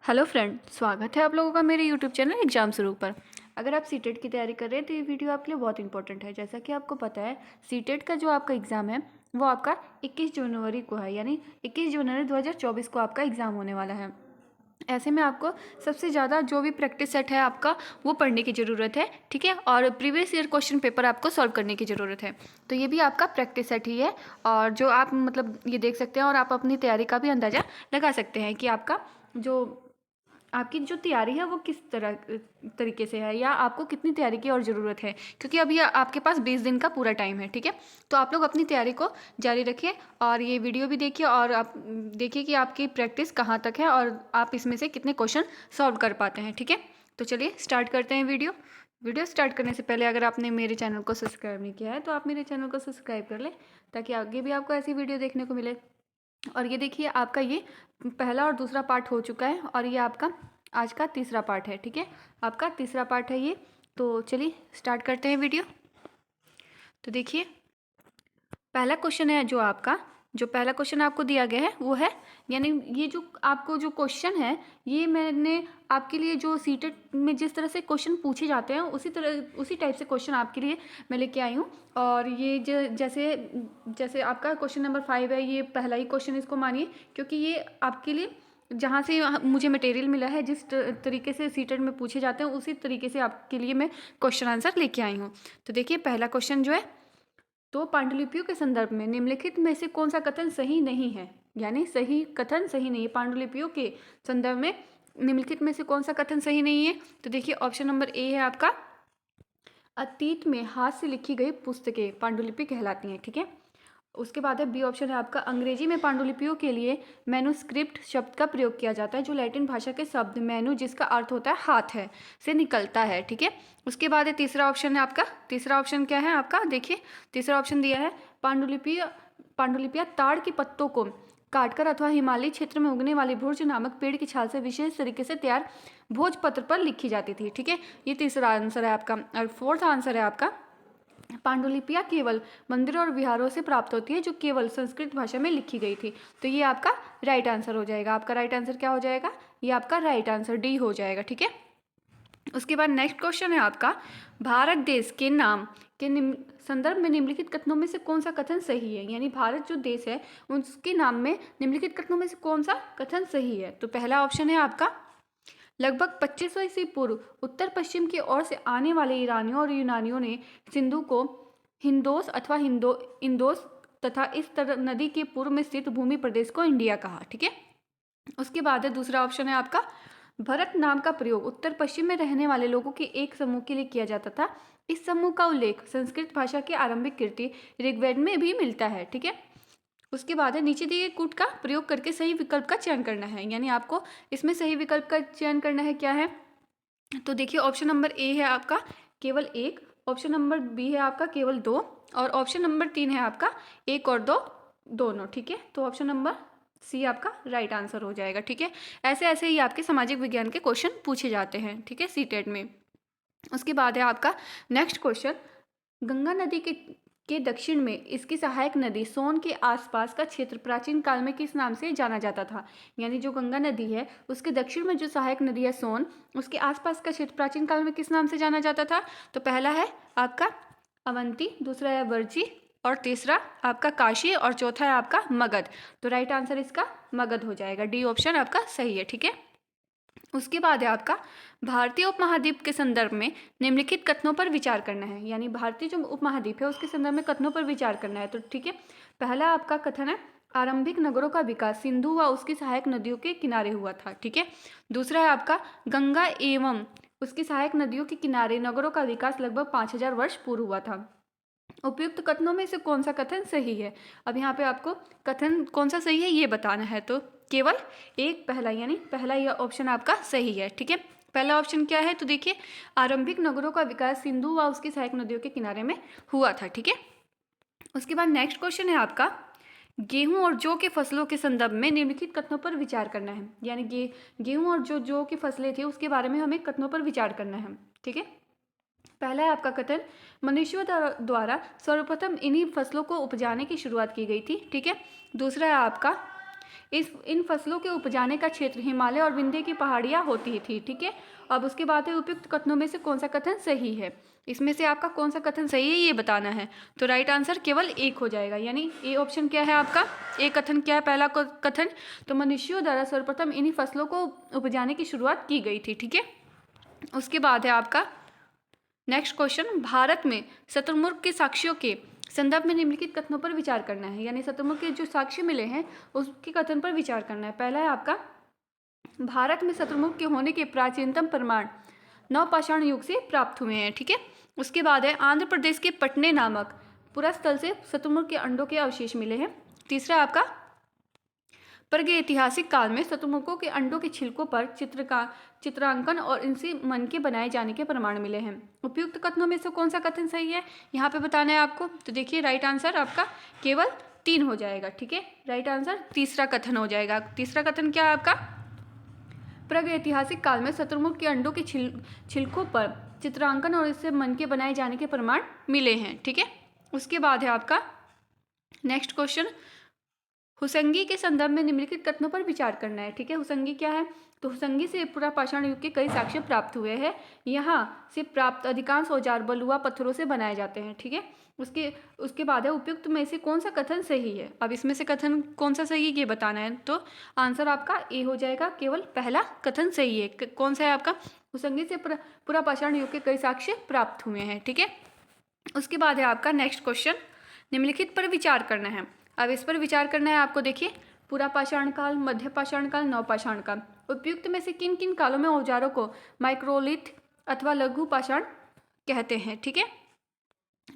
Hello friend, स्वागत है आप लोगों का मेरे यूट्यूब चैनल एग्जाम शुरू पर। अगर आप सीटेट की तैयारी कर रहे हैं तो ये वीडियो आपके लिए बहुत इंपॉर्टेंट है। जैसा कि आपको पता है, सीटेट का जो आपका एग्ज़ाम है वो आपका 21 जनवरी को है, यानी 21 जनवरी 2024 को आपका एग्ज़ाम होने वाला है। ऐसे में आपको सबसे ज़्यादा जो भी प्रैक्टिस सेट है आपका वो पढ़ने की ज़रूरत है, ठीक है। और प्रीवियस ईयर क्वेश्चन पेपर आपको सॉल्व करने की ज़रूरत है। तो ये भी आपका प्रैक्टिस सेट ही है, और जो आप मतलब ये देख सकते हैं और आप अपनी तैयारी का भी अंदाज़ा लगा सकते हैं कि आपकी जो तैयारी है वो किस तरीके से है, या आपको कितनी तैयारी की और ज़रूरत है, क्योंकि अभी आपके पास 20 दिन का पूरा टाइम है, ठीक है। तो आप लोग अपनी तैयारी को जारी रखिए और ये वीडियो भी देखिए, और आप देखिए कि आपकी प्रैक्टिस कहाँ तक है और आप इसमें से कितने क्वेश्चन सॉल्व कर पाते हैं, ठीक है। तो चलिए स्टार्ट करते हैं वीडियो स्टार्ट करने से पहले अगर आपने मेरे चैनल को सब्सक्राइब नहीं किया है तो आप मेरे चैनल को सब्सक्राइब कर लें, ताकि आगे भी आपको ऐसी वीडियो देखने को मिले। और ये देखिए, आपका ये पहला और दूसरा पार्ट हो चुका है और ये आपका आज का तीसरा पार्ट है, ठीक है। आपका तीसरा पार्ट है ये। तो चलिए स्टार्ट करते हैं वीडियो। तो देखिए, पहला क्वेश्चन है जो पहला क्वेश्चन आपको दिया गया है वो है, यानी ये जो आपको जो क्वेश्चन है, ये मैंने आपके लिए जो सीटेट में जिस तरह से क्वेश्चन पूछे जाते हैं उसी टाइप से क्वेश्चन आपके लिए मैं लेके आई हूँ। और ये जैसे जैसे आपका क्वेश्चन नंबर 5 है, ये पहला ही क्वेश्चन इसको मानिए, क्योंकि ये आपके लिए जहाँ से मुझे मटेरियल मिला है, जिस तरीके से सीटेट में पूछे जाते हैं उसी तरीके से आपके लिए मैं क्वेश्चन आंसर लेके आई हूँ। तो देखिए, पहला क्वेश्चन जो है, तो पांडुलिपियों के संदर्भ में निम्नलिखित में से कौन सा कथन सही नहीं है, यानी सही कथन सही नहीं है। पांडुलिपियों के संदर्भ में निम्नलिखित में से कौन सा कथन सही नहीं है। तो देखिए, ऑप्शन नंबर ए है आपका, अतीत में हाथ से लिखी गई पुस्तकें पांडुलिपि कहलाती हैं, ठीक है। उसके बाद है बी ऑप्शन है आपका, अंग्रेजी में पांडुलिपियों के लिए मैन्युस्क्रिप्ट शब्द का प्रयोग किया जाता है, जो लैटिन भाषा के शब्द मैन्यू, जिसका अर्थ होता है हाथ है, से निकलता है, ठीक है। उसके बाद है तीसरा ऑप्शन है आपका, तीसरा ऑप्शन क्या है आपका, देखिए तीसरा ऑप्शन दिया है, पांडुलिपियाँ ताड़ के पत्तों को काटकर अथवा हिमालयी क्षेत्र में उगने वाली भुर्ज नामक पेड़ की छाल से विशेष तरीके से तैयार भोजपत्र पर लिखी जाती थी, ठीक है। ये तीसरा आंसर है आपका। और फोर्थ आंसर है आपका, पांडुलिपियाँ केवल मंदिरों और विहारों से प्राप्त होती है, जो केवल संस्कृत भाषा में लिखी गई थी। तो ये आपका राइट आंसर हो जाएगा। आपका राइट आंसर क्या हो जाएगा, ये आपका राइट आंसर डी हो जाएगा, ठीक है। उसके बाद नेक्स्ट क्वेश्चन है आपका, भारत देश के नाम के संदर्भ में निम्नलिखित कथनों में से कौन सा कथन सही है, यानी भारत जो देश है उसके नाम में निम्नलिखित कथनों में से कौन सा कथन सही है। तो पहला ऑप्शन है आपका, लगभग 2500 ईस्वी पूर्व उत्तर पश्चिम की ओर से आने वाले ईरानियों और यूनानियों ने सिंधु को हिंदोस अथवा इंदोस तथा इस तरह नदी के पूर्व में स्थित भूमि प्रदेश को इंडिया कहा, ठीक है। उसके बाद है दूसरा ऑप्शन है आपका, भरत नाम का प्रयोग उत्तर पश्चिम में रहने वाले लोगों के एक समूह के लिए किया जाता था। इस समूह का उल्लेख संस्कृत भाषा की आरंभिक कृति ऋग्वेद में भी मिलता है, ठीक है। उसके बाद है, नीचे दिए कूट का प्रयोग करके सही विकल्प का चयन करना है, यानी आपको इसमें सही विकल्प का चयन करना है, क्या है। तो देखिए, ऑप्शन नंबर ए है आपका केवल एक, ऑप्शन नंबर बी है आपका केवल दो, और ऑप्शन नंबर 3 है आपका एक और दो दोनों, ठीक है। तो ऑप्शन नंबर सी आपका राइट आंसर हो जाएगा, ठीक है। ऐसे ऐसे ही आपके सामाजिक विज्ञान के क्वेश्चन पूछे जाते हैं, ठीक है, सीटेट में। उसके बाद है आपका नेक्स्ट क्वेश्चन, गंगा नदी के दक्षिण में इसकी सहायक नदी सोन के आसपास का क्षेत्र प्राचीन काल में किस नाम से जाना जाता था, यानी जो गंगा नदी है उसके दक्षिण में जो सहायक नदी है सोन, उसके आसपास का क्षेत्र प्राचीन काल में किस नाम से जाना जाता था। तो पहला है आपका अवंती, दूसरा है वर्जी, और तीसरा आपका काशी, और चौथा है आपका मगध। तो राइट आंसर इसका मगध हो जाएगा, डी ऑप्शन आपका सही है, ठीक है। उसके बाद है आपका, भारतीय उपमहाद्वीप के संदर्भ में निम्नलिखित कथनों पर विचार करना है, यानी भारतीय जो उपमहाद्वीप है उसके संदर्भ में कथनों पर विचार करना है। तो ठीक है, पहला आपका कथन है, आरंभिक नगरों का विकास सिंधु व उसकी सहायक नदियों के किनारे हुआ था, ठीक है। दूसरा है आपका, गंगा एवं उसकी सहायक नदियों के किनारे नगरों का विकास लगभग 5000 वर्ष पूर्व हुआ था। उपयुक्त कथनों में से कौन सा कथन सही है। अब यहाँ पे आपको कथन कौन सा सही है ये बताना है, तो केवल एक पहला, यानी पहला यह ऑप्शन आपका सही है, ठीक है। पहला ऑप्शन क्या है, तो देखिए, आरंभिक नगरों का विकास सिंधु व उसकी सहायक नदियों के किनारे में हुआ था, ठीक है। उसके बाद नेक्स्ट क्वेश्चन है आपका, गेहूं और जौ के फसलों के संदर्भ में निम्नलिखित कथनों पर विचार करना है, यानी गेहूं और जौ की फसलें थी उसके बारे में हमें कथनों पर विचार करना है, ठीक है। पहला है आपका कथन, मनुष्यों द्वारा सर्वप्रथम इन्हीं फसलों को उपजाने की शुरुआत की गई थी, ठीक है। दूसरा है आपका, इस इन फसलों के उपजाने का क्षेत्र हिमालय और विंध्य की पहाड़ियाँ होती थी। ठीक है, अब उसके बाद है उपयुक्त कथनों में से कौन सा कथन सही है। इसमें से आपका कौन सा कथन सही है ये बताना है। तो राइट आंसर केवल एक हो जाएगा, यानी ए ऑप्शन क्या है आपका। ए कथन क्या है, पहला कथन, तो मनुष्यों द्वारा सर्वप्रथम इन्हीं फसलों को उपजाने की शुरुआत की गई थी। ठीक है, उसके बाद है आपका नेक्स्ट क्वेश्चन, भारत में शतुर्मुर्ग के साक्ष्यों के संदर्भ में निम्नलिखित कथनों पर विचार करना है। यानी शतुर्मुर्ग के जो साक्ष्य मिले हैं उसके कथन पर विचार करना है। पहला है आपका, भारत में शतुर्मुर्ग के होने के प्राचीनतम प्रमाण नवपाषाण युग से प्राप्त हुए हैं। ठीक है, उसके बाद है आंध्र प्रदेश के पटने नामक पुरास्थल से शतुर्मुर्ग के अंडों के अवशेष मिले हैं। तीसरा आपका, प्रागैतिहासिक काल में शतुर्मुर्गों के अंडों के छिलकों पर चित्रांकन और इनसे मन के बनाए जाने के प्रमाण मिले हैं। उपयुक्त कथनों में से कौन सा कथन सही है यहाँ पे बताना है आपको। तो देखिए राइट आंसर आपका केवल 3 हो जाएगा। ठीक है, राइट आंसर तीसरा कथन हो जाएगा। तीसरा कथन क्या है आपका, प्रागैतिहासिक काल में शतुर्मुर्ग के अंडों के छिलकों पर चित्रांकन और इससे मन के बनाए जाने के प्रमाण मिले हैं। ठीक है, उसके बाद है आपका नेक्स्ट क्वेश्चन, हुसंगी के संदर्भ में निम्नलिखित कथनों पर विचार करना है। ठीक है, हुसंगी क्या है, तो हुसंगी से पुरापाषाण युग के कई साक्ष्य प्राप्त हुए हैं। यहाँ से प्राप्त अधिकांश औजार बलुआ पत्थरों से बनाए जाते हैं। ठीक है, उसके बाद है उपयुक्त में से कौन सा कथन सही है। अब इसमें से कथन कौन सा सही है ये बताना है। तो आंसर आपका ए हो जाएगा, केवल पहला कथन सही है। कौन सा है आपका, हुसंगी से पुरापाषाण युग के कई साक्ष्य प्राप्त हुए हैं। ठीक है, उसके बाद है आपका नेक्स्ट क्वेश्चन, निम्नलिखित पर विचार करना है। अब इस पर विचार करना है आपको। देखिए, पुरापाषाण काल, मध्यपाषाण काल, नवपाषाण काल, उपयुक्त में से किन किन कालों में औजारों को माइक्रोलिथ अथवा लघु पाषाण कहते हैं। ठीक है,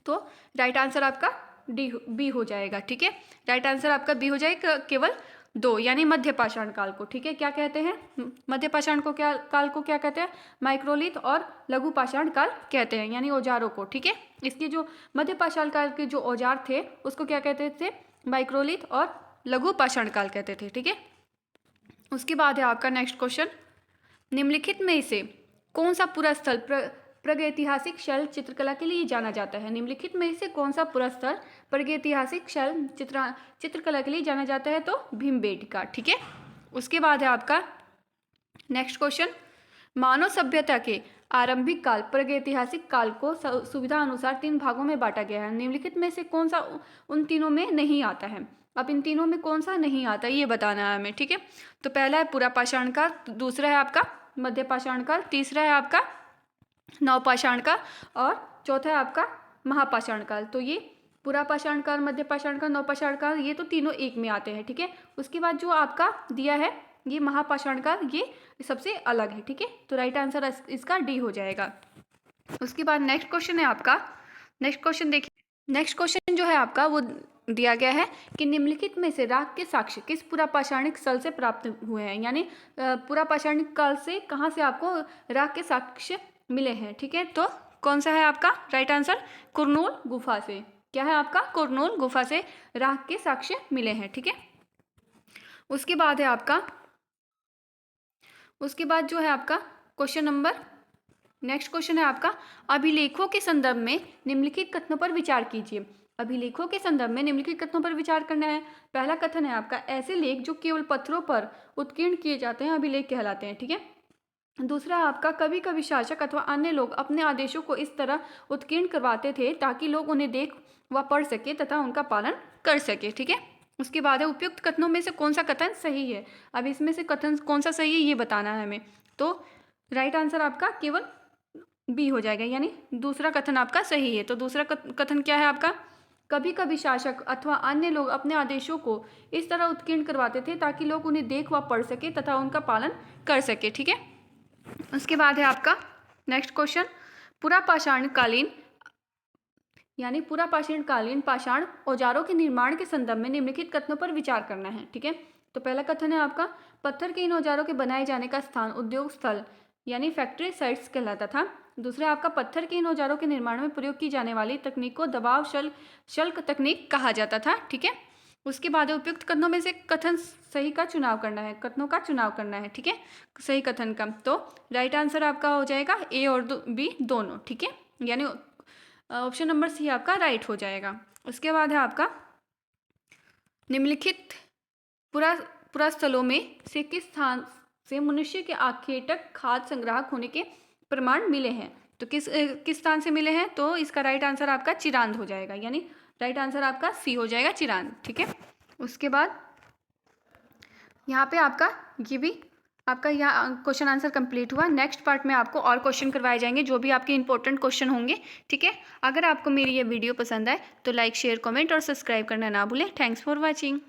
तो राइट आंसर आपका बी हो जाएगा। ठीक है, राइट आंसर आपका बी हो जाएगा, केवल 2, यानी मध्यपाषाण काल को। ठीक है, क्या कहते हैं मध्यपाषाण को, क्या काल को क्या कहते हैं, माइक्रोलिथ और लघु पाषाण काल कहते हैं, यानी औजारों को। ठीक है, इसके जो मध्यपाषाण काल के जो औजार थे उसको क्या कहते थे, माइक्रोलिथ और लघु पाषाण काल कहते थे। ठीक है, उसके बाद है आपका नेक्स्ट क्वेश्चन, निम्नलिखित में से कौन सा पूरा स्थल प्रागैतिहासिक शैल चित्रकला के लिए जाना जाता है। निम्नलिखित में से कौन सा पूरा स्थल प्रागैतिहासिक शैल चित्रकला के लिए जाना जाता है, तो भीमबेटका। ठीक है, उसके बाद है आपका नेक्स्ट क्वेश्चन, मानव सभ्यता के आरंभिक काल प्रागैतिहासिक काल को सुविधा अनुसार 3 भागों में बांटा गया है। निम्नलिखित में से कौन सा उन तीनों में नहीं आता है। अब इन तीनों में कौन सा नहीं आता ये बताना है हमें। ठीक है, तो पहला है पुरापाषाण काल, दूसरा है आपका मध्यपाषाण काल, तीसरा है आपका नवपाषाण काल और चौथा है आपका महापाषाण काल। तो ये पुरापाषाण काल, मध्यपाषाण काल, नवपाषाण काल, ये तो तीनों एक में आते हैं। ठीक है, उसके बाद जो आपका दिया है ये महापाषाण काल, ये सबसे अलग है। ठीक है, तो राइट आंसर इसका डी हो जाएगा। उसके बाद नेक्स्ट क्वेश्चन है आपका, नेक्स्ट क्वेश्चन देखिए, नेक्स्ट क्वेश्चन जो है आपका वो दिया गया है कि निम्नलिखित में से राख के साक्ष्य किस पुरापाषाणिक स्थल से प्राप्त हुए हैं। यानी पुरापाषाणिक काल से कहाँ से आपको राख के साक्ष्य मिले हैं। ठीक है, तो कौन सा है आपका राइट आंसर, कुरनूल गुफा से। क्या है आपका, कुरनूल गुफा से राख के साक्ष्य मिले हैं। ठीक है, उसके बाद है आपका, उसके बाद जो है आपका क्वेश्चन नंबर, नेक्स्ट क्वेश्चन है आपका, अभिलेखों के संदर्भ में निम्नलिखित कथनों पर विचार कीजिए। अभिलेखों के संदर्भ में निम्नलिखित कथनों पर विचार करना है। पहला कथन है आपका, ऐसे लेख जो केवल पत्थरों पर उत्कीर्ण किए जाते हैं अभिलेख कहलाते हैं। ठीक है, दूसरा आपका, कभी कभी शासक अथवा अन्य लोग अपने आदेशों को इस तरह उत्कीर्ण करवाते थे ताकि लोग उन्हें देख व पढ़ सके तथा उनका पालन कर सके। ठीक है, उसके बाद है उपयुक्त कथनों में से कौन सा कथन सही है। अब इसमें से कथन कौन सा सही है ये बताना है हमें। तो राइट आंसर आपका केवल बी हो जाएगा, यानी दूसरा कथन आपका सही है। तो दूसरा कथन क्या है आपका, कभी कभी शासक अथवा अन्य लोग अपने आदेशों को इस तरह उत्कीर्ण करवाते थे ताकि लोग उन्हें देख व पढ़ सके तथा उनका पालन कर सके। ठीक है, उसके बाद है आपका नेक्स्ट क्वेश्चन, पुरापाषाण कालीन यानी पुरापाषाण कालीन पाषाण औजारों के निर्माण के संदर्भ में निम्नलिखित कथनों पर विचार करना है। ठीक है, तो पहला कथन है आपका, पत्थर के इन औजारों के बनाए जाने का स्थान उद्योग स्थल यानी फैक्ट्री साइट्स कहलाता था। दूसरा आपका, पत्थर के इन औजारों के निर्माण में प्रयोग की जाने वाली तकनीक को दबाव शल्क तकनीक कहा जाता था। ठीक है, उसके बाद उपयुक्त कथनों में से कथन सही का चुनाव करना है, कथनों का चुनाव करना है। ठीक है, सही कथन का, तो राइट आंसर आपका हो जाएगा ए और बी दोनों। ठीक है, यानी ऑप्शन नंबर सी आपका राइट हो जाएगा। उसके बाद है आपका, निम्नलिखित पुरास्थलों में से किस स्थान से मनुष्य के आखेटक खाद्य संग्राहक होने के प्रमाण मिले हैं? तो किस स्थान से मिले हैं? तो इसका राइट आंसर आपका चिरांद हो जाएगा, यानी राइट आंसर आपका सी हो जाएगा, चिरांद। ठीक है, उसके बाद यहाँ पे आपका ये भी आपका यहाँ क्वेश्चन आंसर कंप्लीट हुआ। नेक्स्ट पार्ट में आपको और क्वेश्चन करवाए जाएंगे जो भी आपके इंपॉर्टेंट क्वेश्चन होंगे। ठीक है, अगर आपको मेरी ये वीडियो पसंद आए तो लाइक, शेयर, कमेंट और सब्सक्राइब करना ना भूलें। Thanks for watching.